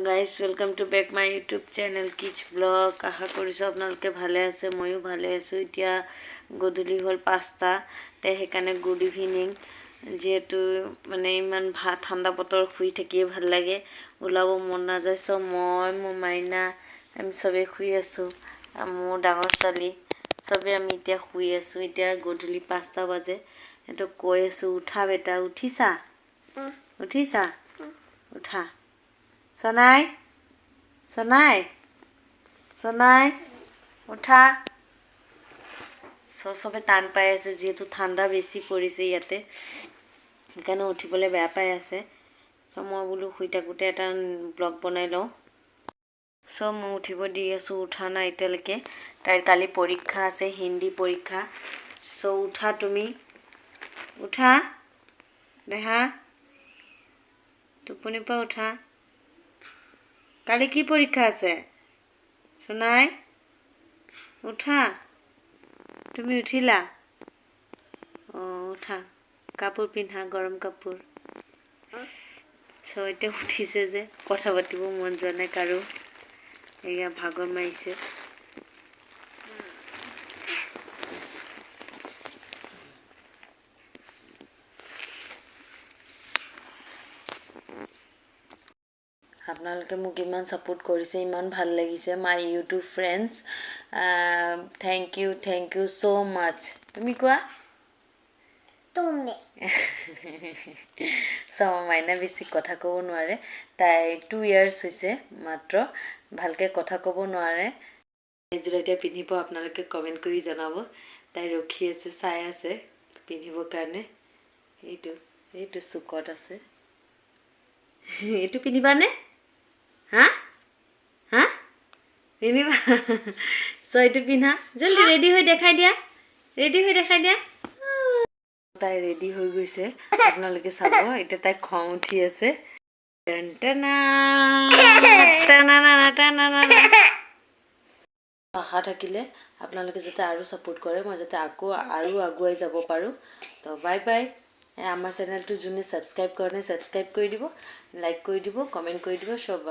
Guys welcome to back my YouTube channel kids vlog. আশা কৰিছোঁ আপোনালোকে ভালে আছে, ময়ো ভালে আছোঁ। এতিয়া গধূলি হ'ল 5টা, সেইকাৰণে গুড ইভিনিং। যিহেতু মানে ইমান ঠাণ্ডা বতৰ, শুই থাকিয়ে ভাল লাগে, ওলাব মন নাযায়। চ' মই, মোৰ মাইনা, আমি চবেই শুই আছোঁ। মোৰ ডাঙৰ ছোৱালী চবেই আমি এতিয়া শুই আছোঁ। এতিয়া গধূলি 5টা বাজে। সিহঁতক কৈ আছোঁ, উঠা বেটা, উঠিছা উঠিছা উঠা। সোনাই সোনাই সোনাই উঠা। চবে টান পাই আছে, যিহেতু ঠাণ্ডা বেছি পৰিছে ইয়াতে, সেইকাৰণে উঠিবলৈ বেয়া পাই আছে। মই বোলো শুই থাকোঁতে এটা ব্লগ বনাই লওঁ। মই উঠিব দি আছোঁ, উঠা নাই এতিয়ালৈকে। তাইৰ কালি পৰীক্ষা আছে, হিন্দী পৰীক্ষা। উঠা তুমি, উঠা দেহা, টোপনিৰ পৰা উঠা। কালি কি পৰীক্ষা আছে সোনাই? উঠা, তুমি উঠিলা? উঠা, কাপোৰ পিন্ধা, গৰম কাপোৰ। এতিয়া উঠিছে যে কথা পাতিব মন যোৱা নাই কাৰো, এয়া ভাগৰ মাৰিছে। আপোনালোকে মোক ইমান ছাপোৰ্ট কৰিছে, ইমান ভাল লাগিছে। My YouTube friends, thank you so' much. তুমি কোৱা? মাইনা বেছি কথা ক'ব নোৱাৰে, তাই 2 years হৈছে মাত্ৰ, ভালকৈ কথা ক'ব নোৱাৰে। এইযোৰ এতিয়া পিন্ধিব, আপোনালোকে কমেণ্ট কৰি জনাব। তাই ৰখি আছে, চাই আছে পিন্ধিবৰ কাৰণে। এইটো চুকত আছে, এইটো পিন্ধিবানে? হা হা পিন্ধিবা? এইটো পিন্ধা, জলদি ৰেডি হৈ দেখাই দিয়া, তাই ৰেডি হৈ গৈছে, আপোনালোকে চাব। এতিয়া তাই খং উঠি আছে। আশা থাকিলে আপোনালোকে যাতে আৰু ছাপোৰ্ট কৰে, মই যাতে আকৌ আৰু আগুৱাই যাব পাৰোঁ। তো বাই বাই। আমাৰ চেনেলটো যোনে ছাবস্ক্ৰাইব কৰা নাই, ছাবস্ক্ৰাইব কৰি দিব, লাইক কৰি দিব, কমেণ্ট কৰি দিব, চব।